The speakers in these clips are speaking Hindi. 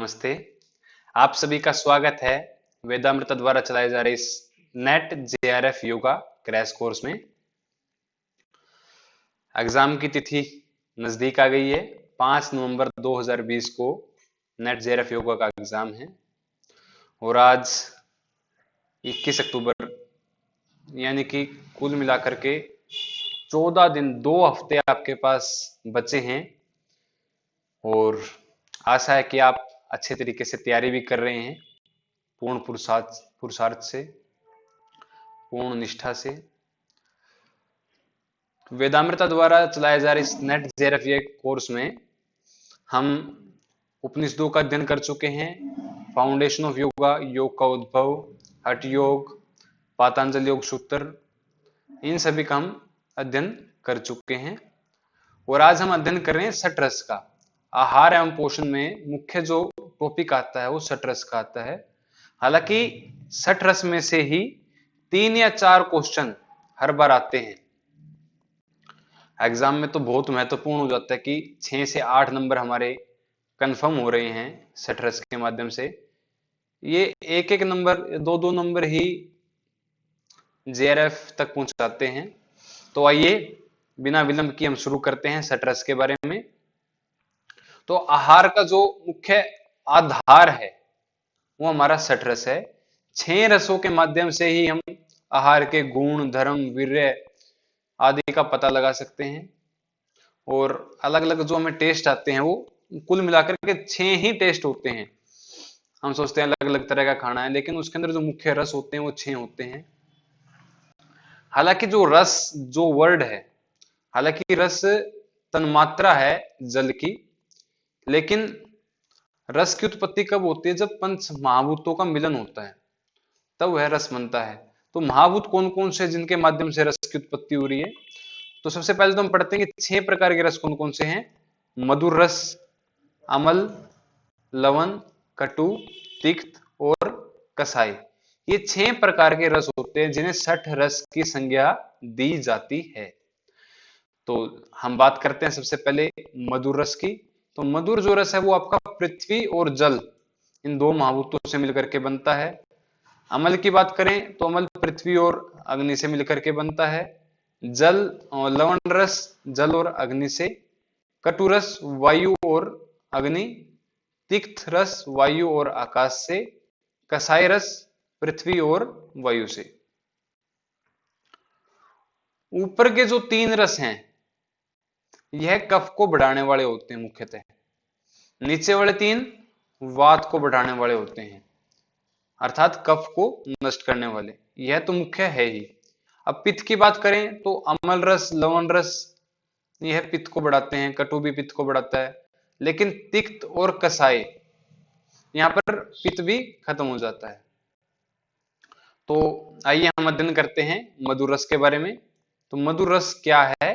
नमस्ते। आप सभी का स्वागत है वेदामृत द्वारा चलाए जा रहे इस net JRF yoga crash course में। एग्जाम की तिथि नजदीक आ गई है। 5 नवंबर 2020 को नेट जेआरएफ योगा का एग्जाम है और आज 21 अक्टूबर यानी कि कुल मिलाकर के 14 दिन 2 हफ्ते आपके पास बचे हैं और आशा है कि आप अच्छे तरीके से तैयारी भी कर रहे हैं, पूर्ण पुरुषार्थ से, पूर्ण निष्ठा से। वेदामृता द्वारा चलाए जा रहे इस नेट जेआरएफ कोर्स में हम उपनिषदों का अध्ययन कर चुके हैं। फाउंडेशन ऑफ योगा, योग का उद्भव, हठ योग, पातंजल योग सूत्र, इन सभी का हम अध्ययन कर चुके हैं और आज हम अध्ययन कर रहे हैं षट रस का। आहार एवं पोषण में मुख्य जो टॉपिक आता है वो षट रस का आता है। हालांकि षट रस में से ही 3 या 4 क्वेश्चन हर बार आते हैं। एग्जाम में तो बहुत महत्वपूर्ण हो जाता है कि 6 से 8 नंबर हमारे कंफर्म हो रहे हैं षट रस के माध्यम से। ये एक नंबर, 2 नंबर ही जेआरएफ तक पहुंचाते हैं। तो आइए बिना विलंब की हम शुरू करते हैं षट रस के बारे में। तो आहार का जो मुख्य आधार है वो हमारा षट रस है। 6 रसों के माध्यम से ही हम आहार के गुण, धर्म, वीर्य आदि का पता लगा सकते हैं और अलग अलग जो हमें टेस्ट आते हैं वो कुल मिलाकर के 6 ही टेस्ट होते हैं। हम सोचते हैं अलग अलग तरह का खाना है, लेकिन उसके अंदर जो मुख्य रस होते हैं वो 6 होते हैं। हालांकि जो रस, जो वर्ड है, हालांकि रस तन्मात्रा है जल की, लेकिन रस की उत्पत्ति कब होती है? जब पंच महाभूतों का मिलन होता है, तब वह रस बनता है। तो महाभूत कौन कौन से जिनके माध्यम से रस की उत्पत्ति हो रही है? तो सबसे पहले तो हम पढ़ते हैं कि 6 प्रकार के रस कौन कौन से हैं। मधुर रस, अम्ल, लवण, कटु, तिक्त और कसाई। ये 6 प्रकार के रस होते हैं जिन्हें षट रस की संज्ञा दी जाती है। तो हम बात करते हैं सबसे पहले मधुर रस की। तो मधुर जो रस है वो आपका पृथ्वी और जल, इन 2 महाभूतों से मिलकर के बनता है। अम्ल की बात करें तो अम्ल पृथ्वी और अग्नि से मिलकर के बनता है। जल और लवण रस जल और अग्नि से। कटु रस वायु और अग्नि। तिक्त रस वायु और आकाश से। कसाई रस पृथ्वी और वायु से। ऊपर के जो 3 रस हैं यह कफ को बढ़ाने वाले होते हैं मुख्यतः। नीचे वाले 3 वात को बढ़ाने वाले होते हैं, अर्थात कफ को नष्ट करने वाले। यह तो मुख्य है ही। अब पित्त की बात करें तो अम्ल रस, लवण रस यह पित्त को बढ़ाते हैं, कटु भी पित्त को बढ़ाता है, लेकिन तिक्त और कसाई यहां पर पित्त भी खत्म हो जाता है। तो आइए हम अध्ययन करते हैं मधुर रस के बारे में। तो मधुर रस क्या है,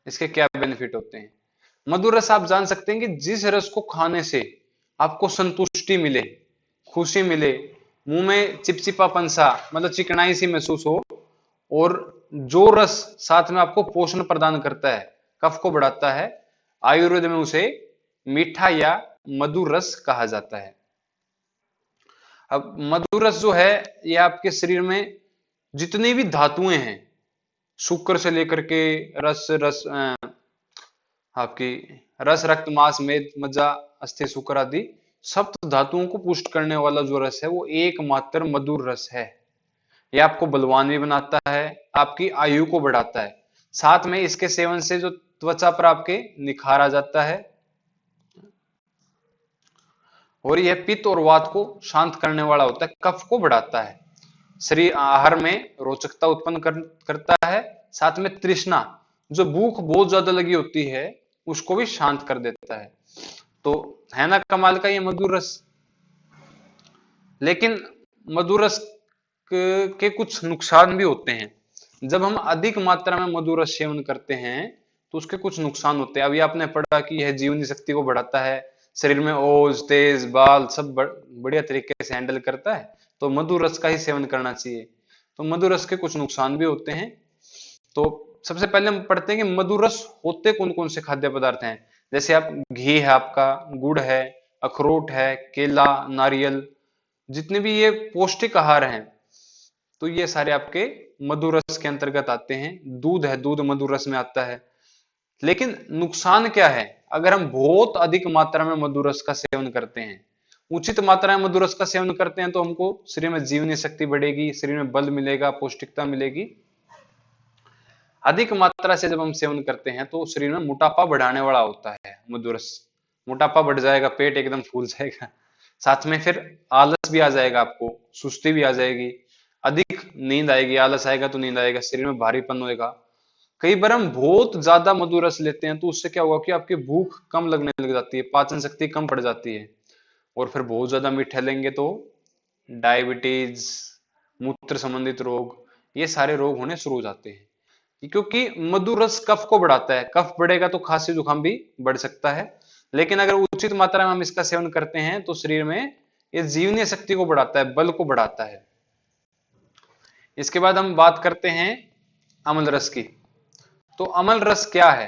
इसके क्या बेनिफिट होते हैं? मधुर रस आप जान सकते हैं कि जिस रस को खाने से आपको संतुष्टि मिले, खुशी मिले, मुंह में चिपचिपापन सा मतलब चिकनाई सी महसूस हो, और जो रस साथ में आपको पोषण प्रदान करता है, कफ को बढ़ाता है, आयुर्वेद में उसे मीठा या मधुर रस कहा जाता है। अब मधुर रस जो है यह आपके शरीर में जितनी भी धातुएं हैं, शुक्र से लेकर के आपकी रस, रक्त, मांस, मेद, मज्जा, अस्थि, शुक्र आदि सप्त धातुओं को पुष्ट करने वाला जो रस है वो एकमात्र मधुर रस है। यह आपको बलवान भी बनाता है, आपकी आयु को बढ़ाता है, साथ में इसके सेवन से जो त्वचा पर आपके निखार आ जाता है, और यह पित्त और वात को शांत करने वाला होता है, कफ को बढ़ाता है, शरीर आहार में रोचकता उत्पन्न करता है, साथ में तृष्णा, जो भूख बहुत ज्यादा लगी होती है उसको भी शांत कर देता है। तो है ना कमाल का ये मधुर रस। लेकिन मधुर रस के कुछ नुकसान भी होते हैं। जब हम अधिक मात्रा में मधुर रस सेवन करते हैं तो उसके कुछ नुकसान होते हैं। अभी आपने पढ़ा कि यह जीवनी शक्ति को बढ़ाता है, शरीर में ओज, तेज, बाल सब बढ़िया तरीके से हैंडल करता है, तो मधुर रस का ही सेवन करना चाहिए। तो मधुर रस के कुछ नुकसान भी होते हैं। तो सबसे पहले हम पढ़ते हैं कि मधुर रस होते कौन कौन से खाद्य पदार्थ हैं। जैसे आप घी है, आपका गुड़ है, अखरोट है, केला, नारियल, जितने भी ये पौष्टिक आहार हैं, तो ये सारे आपके मधुरस के अंतर्गत आते हैं। दूध है, दूध मधुरस में आता है। लेकिन नुकसान क्या है? अगर हम बहुत अधिक मात्रा में मधुरस का सेवन करते हैं, उचित मात्रा में मधुरस का सेवन करते हैं, तो हमको शरीर में जीवनी शक्ति बढ़ेगी, शरीर में बल मिलेगा, पौष्टिकता मिलेगी। अधिक मात्रा से जब हम सेवन करते हैं तो शरीर में मोटापा बढ़ाने वाला होता है मधुरस। मोटापा बढ़ जाएगा, पेट एकदम फूल जाएगा, साथ में फिर आलस भी आ जाएगा, आपको सुस्ती भी आ जाएगी, अधिक नींद आएगी, आलस आएगा तो नींद आएगा, शरीर में भारीपन होएगा। कई बार हम बहुत ज्यादा मधुरस लेते हैं तो उससे क्या हुआ कि आपकी भूख कम लगने लग जाती है, पाचन शक्ति कम पड़ जाती है, और फिर बहुत ज्यादा मीठा लेंगे तो डायबिटीज, मूत्र संबंधित रोग, ये सारे रोग होने शुरू हो जाते हैं। क्योंकि मधुरस कफ को बढ़ाता है, कफ बढ़ेगा तो खांसी जुकाम भी बढ़ सकता है। लेकिन अगर उचित मात्रा में हम इसका सेवन करते हैं तो शरीर में ये जीवनीय शक्ति को बढ़ाता है, बल को बढ़ाता है। इसके बाद हम बात करते हैं अम्ल रस की। तो अम्ल रस क्या है?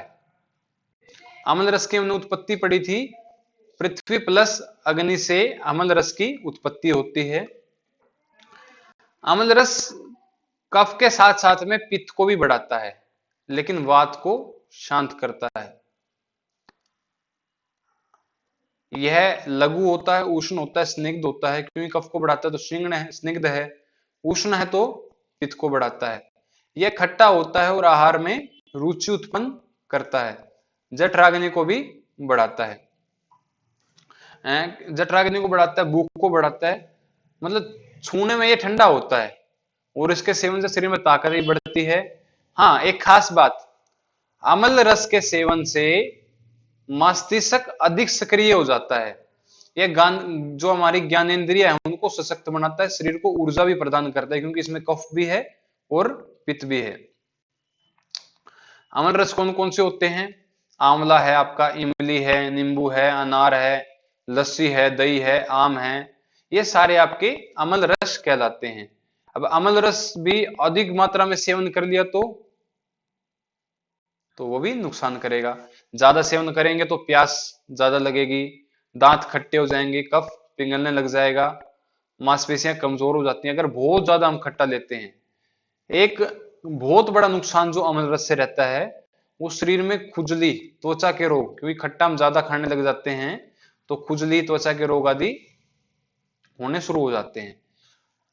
अम्ल रस की हमने उत्पत्ति पढ़ी थी, पृथ्वी प्लस अग्नि से अम्ल रस की उत्पत्ति होती है। अम्ल रस कफ के साथ साथ में पित्त को भी बढ़ाता है, लेकिन वात को शांत करता है। यह लघु होता है, उष्ण होता है, स्निग्ध होता है। क्योंकि कफ को बढ़ाता है तो स्निग्ध है, स्निग्ध है। उष्ण है तो पित्त को बढ़ाता है। यह खट्टा होता है और आहार में रुचि उत्पन्न करता है। जठराग्नि को भी बढ़ाता है। जठराग्नि को बढ़ाता है, भूख को बढ़ाता है, मतलब छूने में ये ठंडा होता है, और इसके सेवन से शरीर में ताकत भी बढ़ती है। हाँ, एक खास बात, अम्ल रस के सेवन से मस्तिष्क अधिक सक्रिय हो जाता है। यह जो हमारी ज्ञानेंद्रिय है उनको सशक्त बनाता है, शरीर को ऊर्जा भी प्रदान करता है, क्योंकि इसमें कफ भी है और पित्त भी है। अम्ल रस कौन कौन से होते हैं? आंवला है आपका, इमली है, नींबू है, अनार है, लस्सी है, दही है, आम है, ये सारे आपके अम्ल रस कहलाते हैं। अब अम्ल रस भी अधिक मात्रा में सेवन कर लिया तो वो भी नुकसान करेगा। ज्यादा सेवन करेंगे तो प्यास ज्यादा लगेगी, दांत खट्टे हो जाएंगे, कफ पिघलने लग जाएगा, मांसपेशियां कमजोर हो जाती हैं अगर बहुत ज्यादा हम खट्टा लेते हैं। एक बहुत बड़ा नुकसान जो अम्ल रस से रहता है, वो शरीर में खुजली, त्वचा के रोग, क्योंकि खट्टा हम ज्यादा खाने लग जाते हैं तो खुजली, त्वचा के रोग आदि होने शुरू हो जाते हैं।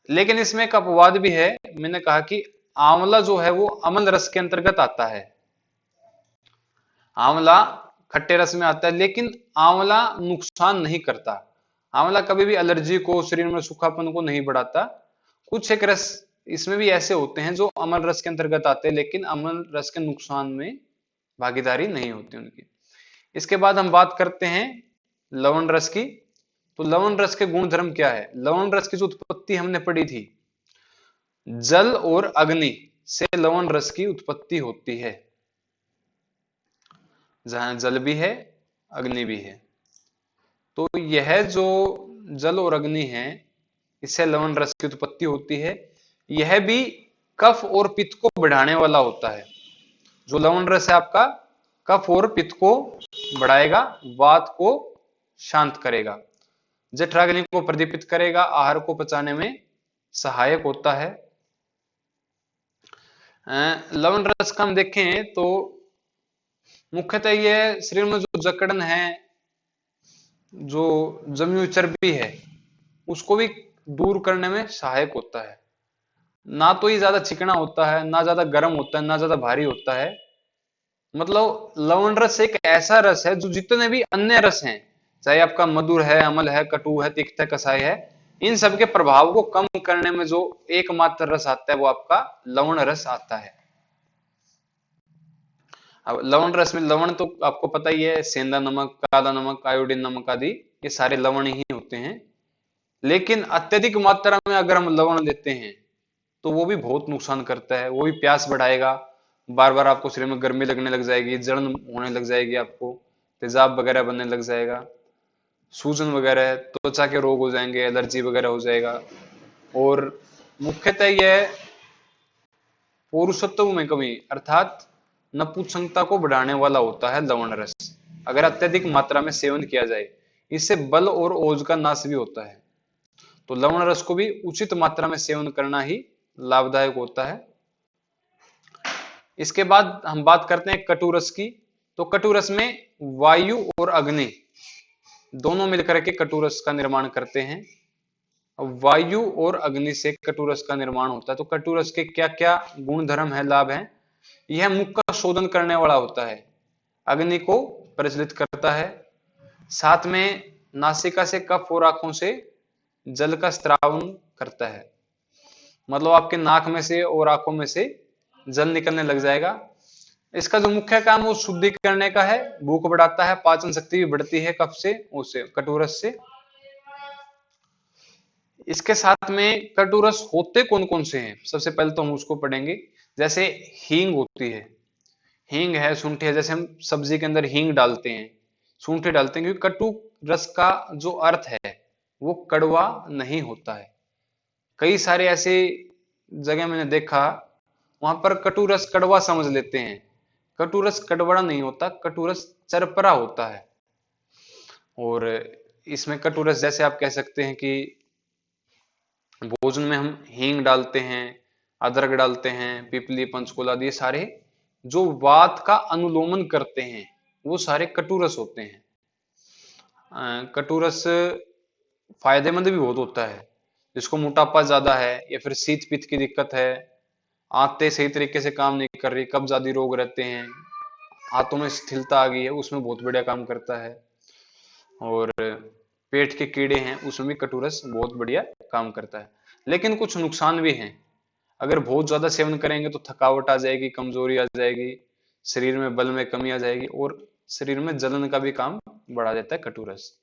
लेकिन इसमें एक अपवाद भी है। मैंने कहा कि आंवला जो है वो अम्ल रस के अंतर्गत आता है। आंवला खट्टे रस में आता है, लेकिन आंवला नुकसान नहीं करता। आंवला कभी भी एलर्जी को, शरीर में सूखापन को नहीं बढ़ाता। कुछ एक रस इसमें भी ऐसे होते हैं जो अम्ल रस के अंतर्गत आते हैं, लेकिन अम्ल रस के नुकसान में भागीदारी नहीं होती उनकी। इसके बाद हम बात करते हैं लवण रस की। तो लवण रस के गुण धर्म क्या है? लवण रस की जो उत्पत्ति हमने पढ़ी थी, जल और अग्नि से लवण रस की उत्पत्ति होती है। जहां जल भी है, अग्नि भी है, तो यह जो जल और अग्नि है, इससे लवण रस की उत्पत्ति होती है। यह भी कफ और पित्त को बढ़ाने वाला होता है। जो लवण रस है आपका, कफ और पित्त को बढ़ाएगा, वात को शांत करेगा, जठराग्नि को प्रदीपित करेगा, आहार को पचाने में सहायक होता है। लवण रस का हम देखें तो मुख्यतः यह शरीर में जो जकड़न है, जो जमी हुई चर्बी है, उसको भी दूर करने में सहायक होता है। ना तो ये ज्यादा चिकना होता है, ना ज्यादा गर्म होता है, ना ज्यादा भारी होता है। मतलब लवण रस एक ऐसा रस है जो जितने भी अन्य रस हैं, चाहे आपका मधुर है, अम्ल है, कटु है, तिक्त है, कसाय है, इन सब के प्रभाव को कम करने में जो एकमात्र रस आता है वो आपका लवण रस आता है। अब लवण रस में, लवण तो आपको पता ही है, सेंधा नमक, काला नमक, आयोडीन नमक आदि, ये सारे लवण ही होते हैं। लेकिन अत्यधिक मात्रा में अगर हम लवण लेते हैं तो वो भी बहुत नुकसान करता है। वो भी प्यास बढ़ाएगा, बार बार आपको शरीर में गर्मी लगने लग जाएगी, जलन होने लग जाएगी, आपको तेजाब वगैरह बनने लग जाएगा, सूजन वगैरह, त्वचा के रोग हो जाएंगे, एलर्जी वगैरह हो जाएगा। और मुख्यतः यह पौरुषत्व में कमी अर्थात नपुंसकता को बढ़ाने वाला होता है लवण रस। अगर अत्यधिक मात्रा में सेवन किया जाए। इससे बल और ओज का नाश भी होता है। तो लवण रस को भी उचित मात्रा में सेवन करना ही लाभदायक होता है। इसके बाद हम बात करते हैं कटु रस की। तो कटु रस में वायु और अग्नि दोनों मिलकर के कटु रस का निर्माण करते हैं। वायु और अग्नि से कटु रस का निर्माण होता है। तो कटु रस के क्या क्या गुण धर्म है, लाभ है? यह मुख का शोधन करने वाला होता है, अग्नि को प्रज्वलित करता है, साथ में नासिका से कफ और आंखों से जल का स्त्रावन करता है। मतलब आपके नाक में से और आंखों में से जल निकलने लग जाएगा। इसका जो मुख्य काम वो शुद्धि करने का है, भूख बढ़ाता है, पाचन शक्ति भी बढ़ती है कफ से, उससे कटु रस से। इसके साथ में कटु रस होते कौन कौन से हैं, सबसे पहले तो हम उसको पढ़ेंगे। जैसे हींग होती है, हींग है, सूंठी है। जैसे हम सब्जी के अंदर हींग डालते हैं, सूंठी डालते हैं, क्योंकि कटु रस का जो अर्थ है वो कड़वा नहीं होता है। कई सारे ऐसे जगह मैंने देखा, वहां पर कटु रस कड़वा समझ लेते हैं। कटु रस कड़वा नहीं होता, कटु रस चरपरा होता है। और इसमें कटु रस जैसे आप कह सकते हैं कि भोजन में हम हींग डालते हैं, अदरक डालते हैं, पिपली, पंचकुला आदि, ये सारे जो वात का अनुलोमन करते हैं वो सारे कटु रस होते हैं। कटु रस फायदेमंद भी बहुत होता है। जिसको मोटापा ज्यादा है या फिर शीत पित्त की दिक्कत है, आंतें सही तरीके से काम नहीं कर रही, कब्ज आदि रोग रहते हैं, हाथों में स्थिरता आ गई है, उसमें बहुत बढ़िया काम करता है। और पेट के कीड़े हैं उसमें भी कटु रस बहुत बढ़िया काम करता है। लेकिन कुछ नुकसान भी हैं। अगर बहुत ज्यादा सेवन करेंगे तो थकावट आ जाएगी, कमजोरी आ जाएगी, शरीर में बल में कमी आ जाएगी, और शरीर में जलन का भी काम बढ़ा देता है कटु रस।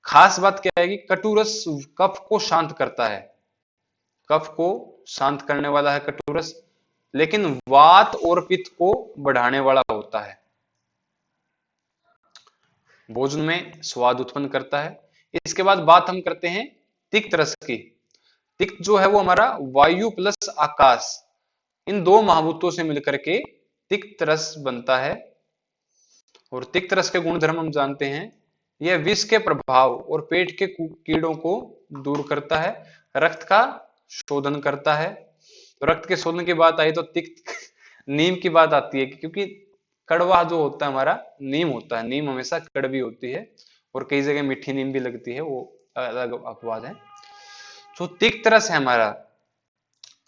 खास बात क्या है कि कटु रस कफ को शांत करता है, कफ को शांत करने वाला है कटु रस, लेकिन वात और पित्त को बढ़ाने वाला होता है। भोजन में स्वाद उत्पन्न करता है। इसके बाद बात हम करते हैं तिक्त रस की। तिक्त जो है वो हमारा वायु प्लस आकाश, इन दो महाभूतों से मिलकर के तिक्त रस बनता है। और तिक्त रस के गुण धर्म हम जानते हैं। यह विष के प्रभाव और पेट के कीड़ों को दूर करता है, रक्त का शोधन करता है। तो रक्त के शोधन की बात आई तो तिक्त नीम की बात आती है, क्योंकि कड़वा जो होता है हमारा नीम होता है, नीम हमेशा कड़वी होती है, और कई जगह मीठी नीम भी लगती है, वो अलग अपवाद है। तो तिक्त रस है हमारा,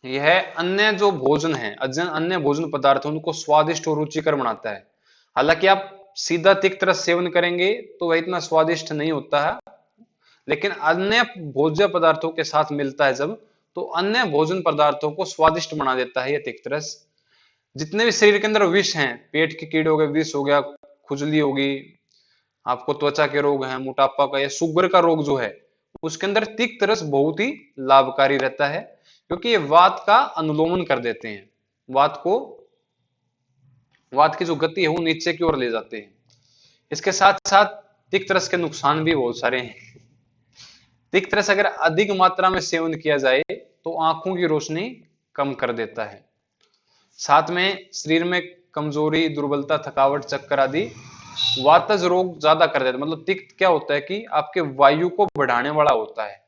यह अन्य जो भोजन है, अन्य भोजन पदार्थ उनको स्वादिष्ट और रुचिकर बनाता है। हालांकि आप सीधा तिक्त रस सेवन करेंगे तो वह इतना स्वादिष्ट नहीं होता है, लेकिन अन्य भोज्य पदार्थों के साथ मिलता है जब, तो अन्य भोजन पदार्थों को स्वादिष्ट बना देता है यह तिक्त रस। जितने भी शरीर के अंदर विष हैं, पेट के कीड़े हो गए, विष हो गया, खुजली होगी, आपको त्वचा के रोग हैं, मोटापा का या शुगर का रोग जो है, उसके अंदर तिक्त रस बहुत ही लाभकारी रहता है, क्योंकि ये वात का अनुलोमन कर देते हैं, वात की जो गति है वो नीचे की ओर ले जाते हैं। इसके साथ साथ तिक्त रस के नुकसान भी बहुत सारे हैं। तिक्त रस अगर अधिक मात्रा में सेवन किया जाए तो आंखों की रोशनी कम कर देता है, साथ में शरीर में कमजोरी, दुर्बलता, थकावट, चक्कर आदि वातज रोग ज्यादा कर देता है। मतलब तिक्त क्या होता है कि आपके वायु को बढ़ाने वाला होता है।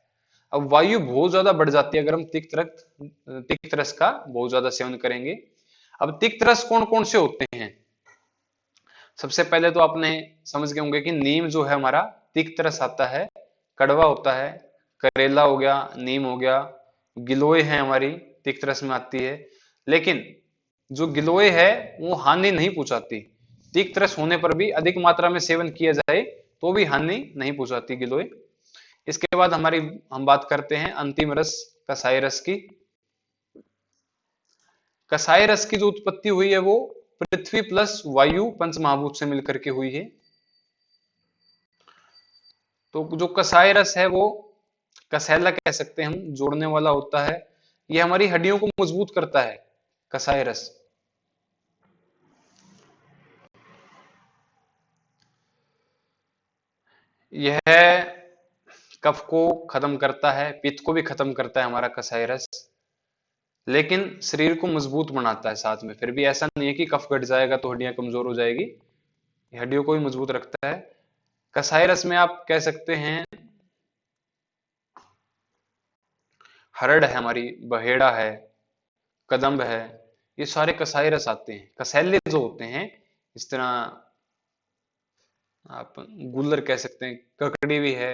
अब वायु बहुत ज्यादा बढ़ जाती है अगर हम तिक्त रस का बहुत ज्यादा सेवन करेंगे। अब तिक्त रस कौन कौन से होते हैं? सबसे पहले तो आपने समझ गए होंगे कि नीम जो है हमारा तिक्त रस आता है, कड़वा होता है। करेला हो गया, नीम हो गया, गिलोय है हमारी तिक्त रस में आती है। लेकिन जो गिलोय है वो हानि नहीं पहुंचाती, तिक्त रस होने पर भी अधिक मात्रा में सेवन किया जाए तो भी हानि नहीं पहुंचाती गिलोय। इसके बाद हम बात करते हैं अंतिम रस, कसाई रस की। कसाई रस की जो उत्पत्ति हुई है वो पृथ्वी प्लस वायु पंच महाभूत से मिलकर के हुई है। तो जो कसाई रस है वो कसैला कह सकते हैं हम, जोड़ने वाला होता है। ये हमारी हड्डियों को मजबूत करता है कसाई रस। यह कफ को खत्म करता है, पित्त को भी खत्म करता है हमारा कसाई रस, लेकिन शरीर को मजबूत बनाता है साथ में। फिर भी ऐसा नहीं है कि कफ घट जाएगा तो हड्डियां कमजोर हो जाएगी, ये हड्डियों को भी मजबूत रखता है। कसाई रस में आप कह सकते हैं हरड़ है हमारी, बहेड़ा है, कदम्ब है, ये सारे कसाई रस आते हैं। कसेले जो होते हैं, इस तरह आप गुल्लर कह सकते हैं, ककड़ी भी है,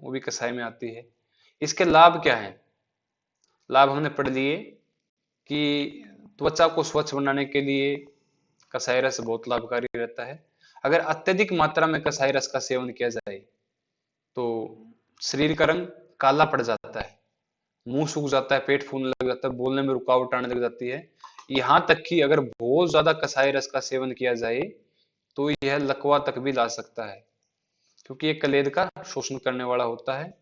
वो भी कसाई में आती है। इसके लाभ क्या है? लाभ हमने पढ़ लिए कि त्वचा को स्वच्छ बनाने के लिए कसाई रस बहुत लाभकारी रहता है। अगर अत्यधिक मात्रा में कसाई रस का सेवन किया जाए तो शरीर का रंग काला पड़ जाता है, मुंह सूख जाता है, पेट फूलने लग जाता है, बोलने में रुकावट आने लग जाती है। यहां तक कि अगर बहुत ज्यादा कसाई रस का सेवन किया जाए तो यह लकवा तक भी ला सकता है, क्योंकि ये कलेद का शोषण करने वाला होता है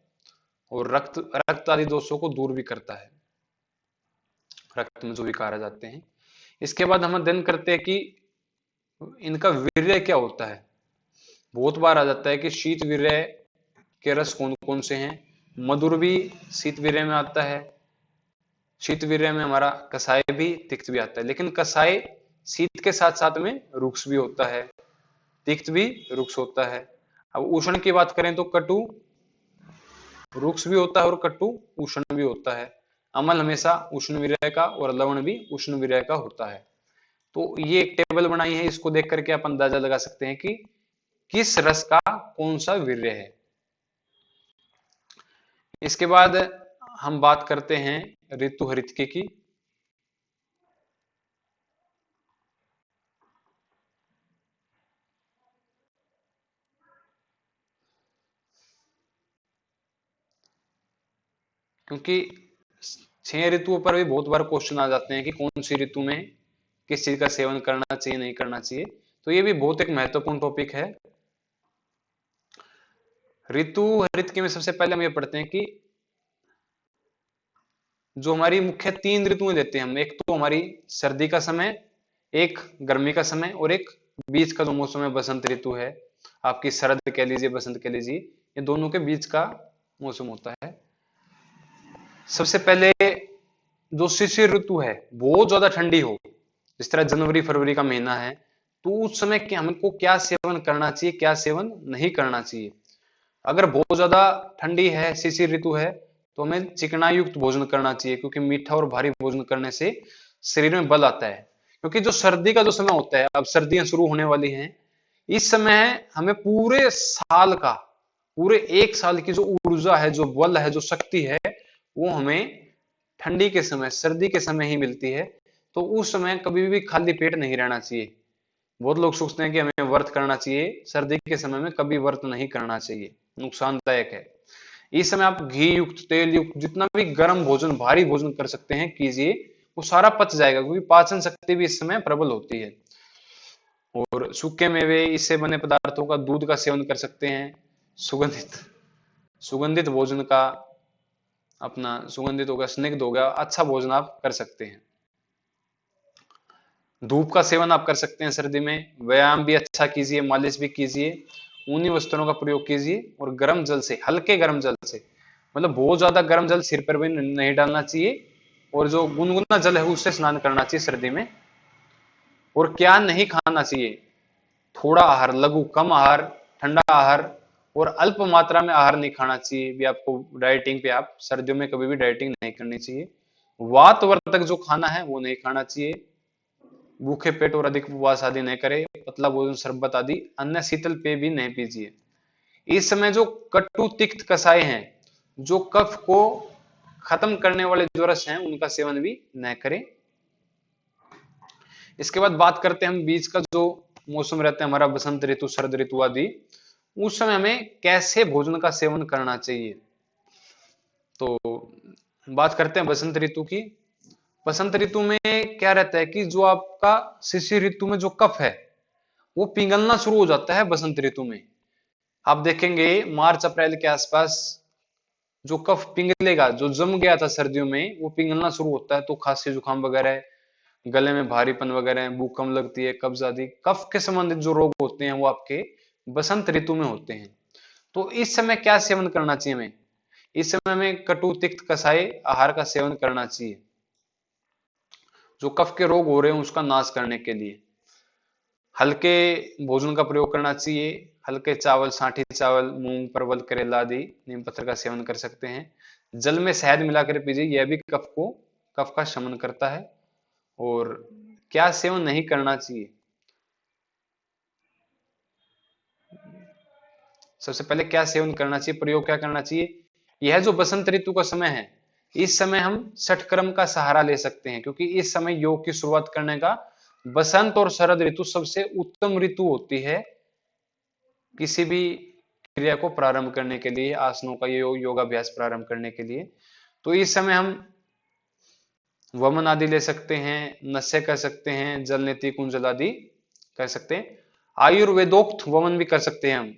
और रक्त रक्त आदि दोषों को दूर भी करता है, रक्त में जो विकार आ जाते हैं। इसके बाद हम अध्ययन करते हैं कि इनका वीर्य क्या होता है। बहुत बार आ जाता है कि शीत वीर्य के रस कौन कौन से हैं। मधुर भी शीत वीर्य में आता है, शीत वीर्य में हमारा कसाय भी तिक्त भी आता है। लेकिन कसाय शीत के साथ साथ में रुक्ष भी होता है, तिक्त भी रुक्ष होता है। अब उष्ण की बात करें तो कटु रुक्ष भी होता है और कटु उष्ण भी होता है। अमल हमेशा उष्ण वीर्य का और लवण भी उष्ण वीर्य का होता है। तो ये एक टेबल बनाई है, इसको देख करके आप अंदाजा लगा सकते हैं कि किस रस का कौन सा वीर्य है। इसके बाद हम बात करते हैं ऋतु हरितकी की। क्योंकि 6 ऋतुओं पर भी बहुत बार क्वेश्चन आ जाते हैं कि कौन सी ऋतु में किस चीज का सेवन करना चाहिए, नहीं करना चाहिए। तो ये भी बहुत एक महत्वपूर्ण टॉपिक है। ऋतु हरितकी में सबसे पहले हम ये पढ़ते हैं कि जो हमारी मुख्य 3 ऋतुएं लेते हैं हम, एक तो हमारी सर्दी का समय, एक गर्मी का समय और एक बीच का जो मौसम है बसंत ऋतु है। आपकी शरद कह लीजिए, बसंत कह लीजिए, ये दोनों के बीच का मौसम होता है। सबसे पहले जो शिशिर ऋतु है, बहुत ज्यादा ठंडी हो, जिस तरह जनवरी फरवरी का महीना है, तो उस समय क्या हमको क्या सेवन करना चाहिए, क्या सेवन नहीं करना चाहिए। अगर बहुत ज्यादा ठंडी है, शिशिर ऋतु है, तो हमें चिकनाई युक्त भोजन करना चाहिए, क्योंकि मीठा और भारी भोजन करने से शरीर में बल आता है। क्योंकि जो सर्दी का जो समय होता है, अब सर्दियां शुरू होने वाली हैं, इस समय हमें पूरे साल का, पूरे एक साल की जो ऊर्जा है, जो बल है, जो शक्ति है, वो हमें ठंडी के समय, सर्दी के समय ही मिलती है। तो उस समय कभी भी खाली पेट नहीं रहना चाहिए। बहुत लोग सोचते हैं कि हमें व्रत करना चाहिए, सर्दी के समय में कभी व्रत नहीं करना चाहिए, नुकसानदायक है। इस समय आप घी युक्त, तेल युक्त जितना भी गर्म भोजन, भारी भोजन कर सकते हैं कीजिए, वो सारा पच जाएगा, क्योंकि पाचन शक्ति भी इस समय प्रबल होती है। और सूखे मेवे, इससे बने पदार्थों का, दूध का सेवन कर सकते हैं। सुगंधित सुगंधित भोजन का, अपना सुगंधित होगा, स्निग्ध होगा, अच्छा भोजन आप कर सकते हैं। धूप का सेवन आप कर सकते हैं सर्दी में। व्यायाम भी अच्छा कीजिए, मालिश भी कीजिए, ऊनी वस्त्रों का प्रयोग कीजिए, और गर्म जल से, हल्के गर्म जल से, मतलब बहुत ज्यादा गर्म जल सिर पर भी नहीं डालना चाहिए, और जो गुनगुना जल है उससे स्नान करना चाहिए सर्दी में। और क्या नहीं खाना चाहिए, थोड़ा आहार, लघु कम आहार, ठंडा आहार और अल्प मात्रा में आहार नहीं खाना चाहिए। भी आपको डाइटिंग पे, आप सर्दियों में कभी भी डाइटिंग नहीं करनी चाहिए। वातवर्धक जो खाना है वो नहीं खाना चाहिए। भूखे पेट और अधिक उपवास आदि नहीं करे। पतला भोजन, शरबत आदि अन्य शीतल पेय भी नहीं पीजिए। इस समय जो कटु तिक्त कसाय हैं, जो कफ को खत्म करने वाले जो रस हैं, उनका सेवन भी न करें। इसके बाद बात करते हैं हम बीच का जो मौसम रहता है हमारा, बसंत ऋतु, शरद ऋतु आदि, उस समय हमें कैसे भोजन का सेवन करना चाहिए। तो बात करते हैं बसंत ऋतु की। बसंत ऋतु में क्या रहता है कि जो आपका शिशिर ऋतु में जो कफ है वो पिघलना शुरू हो जाता है बसंत ऋतु में। आप देखेंगे मार्च अप्रैल के आसपास जो कफ पिघलेगा, जो जम गया था सर्दियों में, वो पिघलना शुरू होता है। तो खांसी जुकाम वगैरह, गले में भारीपन वगैरह, भूख कम लगती है, कब्ज आदि कफ के संबंधित जो रोग होते हैं वो आपके बसंत ऋतु में होते हैं। तो इस समय क्या सेवन करना चाहिए हमें? इस समय में कटु तिक्त कसाई आहार का सेवन करना चाहिए, जो कफ के रोग हो रहे हैं उसका नाश करने के लिए। हल्के भोजन का प्रयोग करना चाहिए। हल्के चावल, सांठी चावल, मूंग, परवल, करेला आदि नीम पत्र का सेवन कर सकते हैं। जल में शहद मिलाकर पीजिए, यह भी कफ का शमन करता है। और क्या सेवन नहीं करना चाहिए? सबसे पहले क्या सेवन करना चाहिए, प्रयोग क्या करना चाहिए? यह जो बसंत ऋतु का समय है, इस समय हम षटकर्म का सहारा ले सकते हैं, क्योंकि इस समय योग की शुरुआत करने का बसंत और शरद ऋतु सबसे उत्तम ऋतु होती है किसी भी क्रिया को प्रारंभ करने के लिए, आसनों का योगाभ्यास प्रारंभ करने के लिए। तो इस समय हम वमन आदि ले सकते हैं, नस्य कर सकते हैं, जल नीति कुंजल आदि कर सकते हैं। आयुर्वेदोक्त वमन भी कर सकते हैं हम,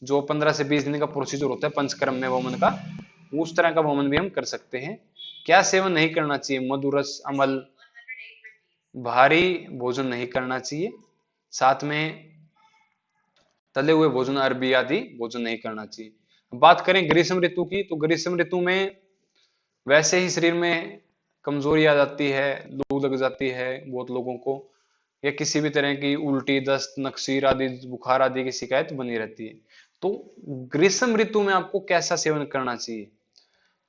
जो 15 से 20 दिन का प्रोसीजर होता है पंचकर्म में वमन का, उस तरह का वमन भी हम कर सकते हैं। क्या सेवन नहीं करना चाहिए? मधुरस, अमल, भारी भोजन नहीं करना चाहिए। साथ में तले हुए भोजन, अरबी आदि भोजन नहीं करना चाहिए। बात करें ग्रीष्म ऋतु की, तो ग्रीष्म ऋतु में वैसे ही शरीर में कमजोरी आ जाती है, लू लग जाती है बहुत लोगों को, या किसी भी तरह की उल्टी, दस्त, नक्सीर आदि, बुखार आदि की शिकायत बनी रहती है। तो ग्रीष्म ऋतु में आपको कैसा सेवन करना चाहिए?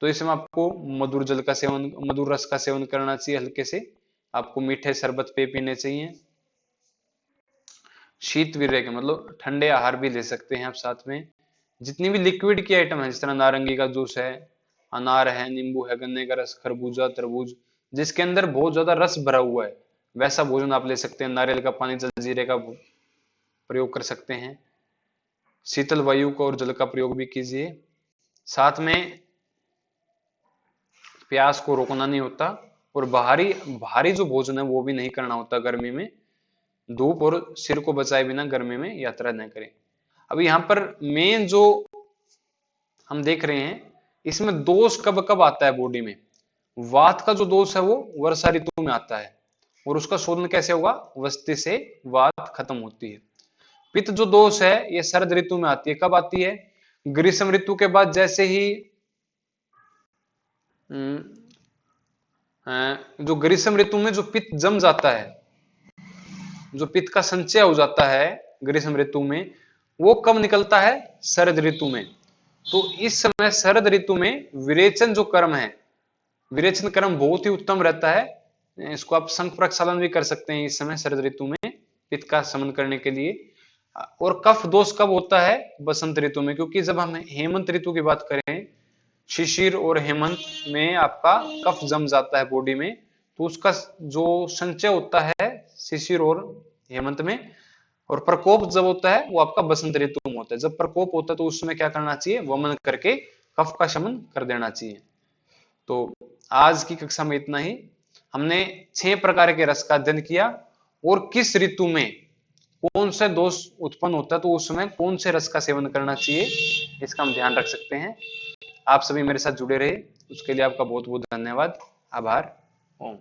तो इसमें आपको मधुर जल का सेवन, मधुर रस का सेवन करना चाहिए। हल्के से आपको मीठे शरबत पे पीने चाहिए। शीत वीर्य के मतलब ठंडे आहार भी ले सकते हैं आप साथ में। जितनी भी लिक्विड की आइटम है, जिस तरह नारंगी का जूस है, अनार है, नींबू है, गन्ने का रस, खरबूजा, तरबूज, जिसके अंदर बहुत ज्यादा रस भरा हुआ है, वैसा भोजन आप ले सकते हैं। नारियल का पानी, जलजीरे का प्रयोग कर सकते हैं। शीतल वायु का और जल का प्रयोग भी कीजिए। साथ में प्यास को रोकना नहीं होता, और भारी भारी जो भोजन है वो भी नहीं करना होता गर्मी में। धूप और सिर को बचाए बिना गर्मी में यात्रा न करें। अब यहाँ पर मेन जो हम देख रहे हैं, इसमें दोष कब कब आता है बॉडी में? वात का जो दोष है वो वर्षा ऋतु में आता है, और उसका शोधन कैसे होगा? वस्ती से वात खत्म होती है। पित्त जो दोष है ये शरद ऋतु में आती है। कब आती है? ग्रीष्म ऋतु के बाद जैसे ही जो ग्रीष्म ऋतु में जो पित्त जम जाता है, जो पित्त का संचय हो जाता है ग्रीष्म ऋतु में, वो कब निकलता है? शरद ऋतु में। तो इस समय शरद ऋतु में विरेचन जो कर्म है, विरेचन कर्म बहुत ही उत्तम रहता है। इसको आप शंख प्रक्षालन भी कर सकते हैं इस समय शरद ऋतु में, पित्त का शमन करने के लिए। और कफ दोष कब होता है? बसंत ऋतु में, क्योंकि जब हम हेमंत ऋतु की बात करें, शिशिर और हेमंत में आपका कफ जम जाता है बॉडी में, तो उसका जो संचय होता है शिशिर और हेमंत में, और प्रकोप जब होता है वो आपका बसंत ऋतु में होता है। जब प्रकोप होता है तो उस समय क्या करना चाहिए? वमन करके कफ का शमन कर देना चाहिए। तो आज की कक्षा में इतना ही। हमने 6 प्रकार के रस का अध्ययन किया, और किस ऋतु में कौन सा दोष उत्पन्न होता है तो उस समय कौन से रस का सेवन करना चाहिए, इसका हम ध्यान रख सकते हैं। आप सभी मेरे साथ जुड़े रहे, उसके लिए आपका बहुत बहुत धन्यवाद। आभार। ओम।